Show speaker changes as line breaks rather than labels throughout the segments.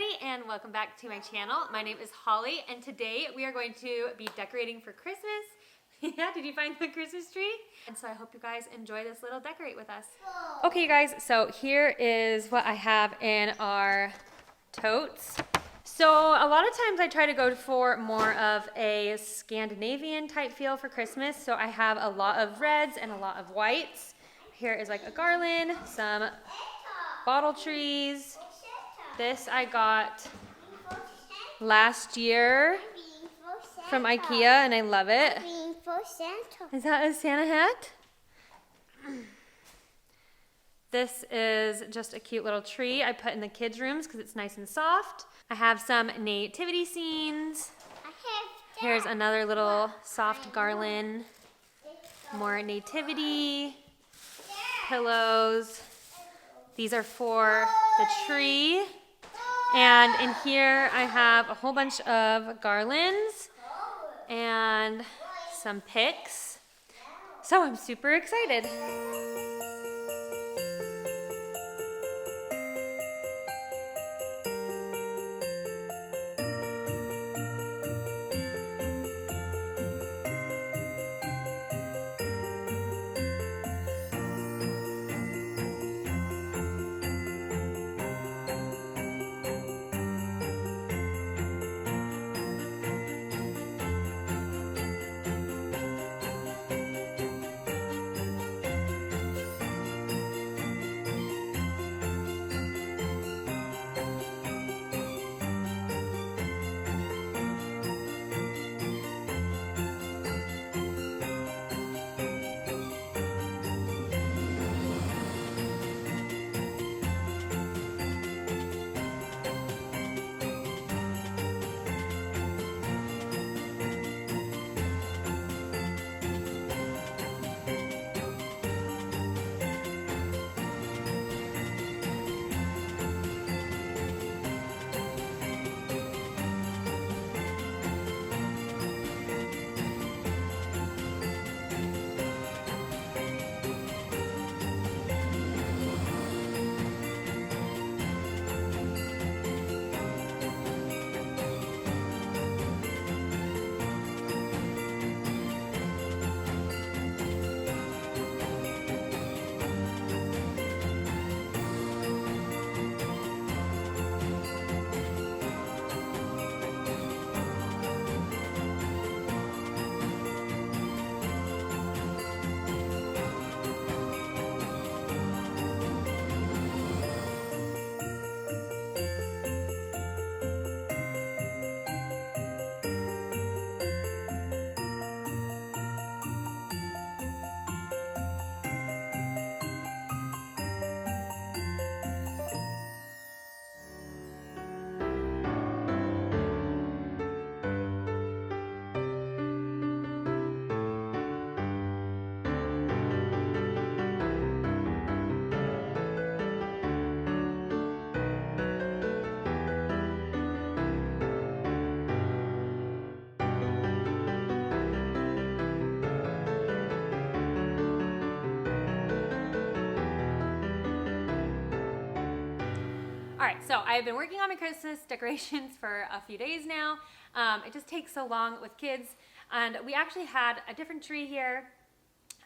everybody, and welcome back to my channel. My name is Holly, and today we are going to be decorating for Christmas. Yeah, did you find the Christmas tree? And so I hope you guys enjoy this little decorate with us. Okay, you guys, so here is what I have in our totes. So a lot of times I try to go for more of a Scandinavian type feel for Christmas. So I have a lot of reds and a lot of whites. Here is like a garland, some bottle trees. This I got last year from IKEA and I love it. Is that a Santa hat? This is just a cute little tree I put in the kids' rooms because it's nice and soft. I have some nativity scenes. Here's another little soft garland. More nativity. Pillows. These are for the tree. And in here I have a whole bunch of garlands and some picks. So I'm super excited. All right, so I've been working on my Christmas decorations for a few days now. It just takes so long with kids. And we actually had a different tree here,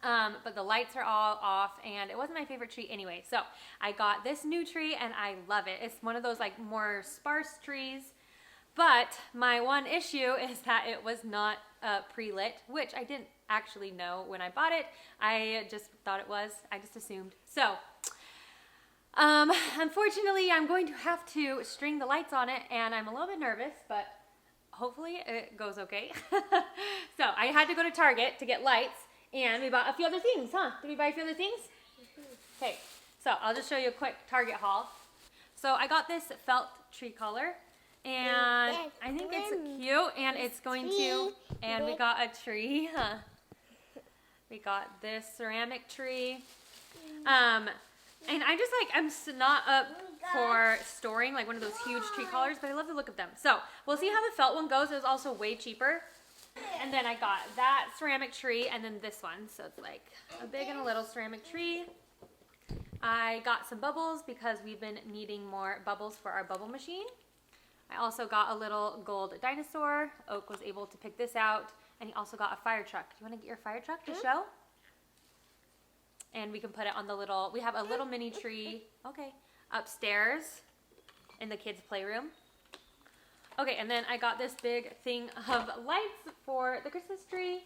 but the lights are all off and it wasn't my favorite tree anyway. So I got this new tree and I love it. It's one of those like more sparse trees. But my one issue is that it was not pre-lit, which I didn't actually know when I bought it. I just thought it was, I just assumed. So unfortunately, I'm going to have to string the lights on it, and I'm a little bit nervous, but hopefully it goes okay. So I had to go to Target to get lights, and we bought a few other things, huh? Did we buy a few other things? Okay, so I'll just show you a quick Target haul. So I got this felt tree color, and I think it's cute, and it's going to, and we got a tree, huh? We got this ceramic tree. And I just like, I'm not up for storing like one of those huge tree collars, but I love the look of them. So we'll see how the felt one goes. It was also way cheaper. And then I got that ceramic tree and then this one. So it's like a big and a little ceramic tree. I got some bubbles because we've been needing more bubbles for our bubble machine. I also got a little gold dinosaur. Oak was able to pick this out. And he also got a fire truck. Do you want to get your fire truck to show? And we can put it on the little, we have a little mini tree, upstairs in the kids' playroom. Okay, and then I got this big thing of lights for the Christmas tree.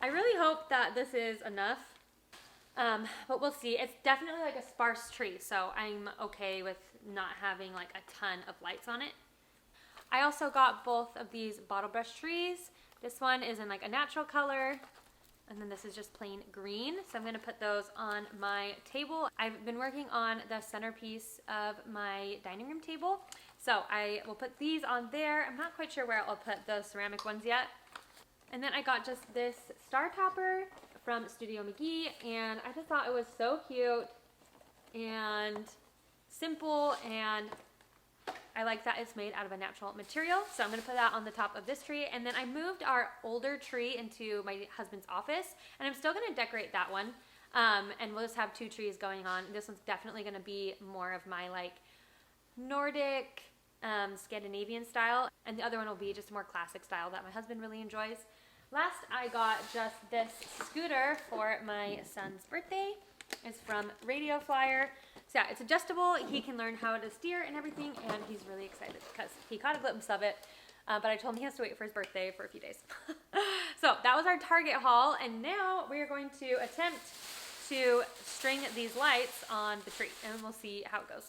I really hope that this is enough, but we'll see. It's definitely like a sparse tree, so I'm okay with not having like a ton of lights on it. I also got both of these bottle brush trees. This one is in like a natural color, and then this is just plain green. So I'm gonna put those on my table. I've been working on the centerpiece of my dining room table. So I will put these on there. I'm not quite sure where I'll put the ceramic ones yet. And then I got just this star topper from Studio McGee, and I just thought it was so cute and simple, and I like that it's made out of a natural material. So I'm gonna put that on the top of this tree. And then I moved our older tree into my husband's office, and I'm still gonna decorate that one. And we'll just have 2 trees going on. This one's definitely gonna be more of my like Nordic, Scandinavian style. And the other one will be just a more classic style that my husband really enjoys. Last, I got just this scooter for my son's birthday. It's from Radio Flyer. So yeah, it's adjustable. He can learn how to steer and everything, and he's really excited because he caught a glimpse of it. But I told him he has to wait for his birthday for a few days. So that was our Target haul, and now we are going to attempt to string these lights on the tree, and we'll see how it goes.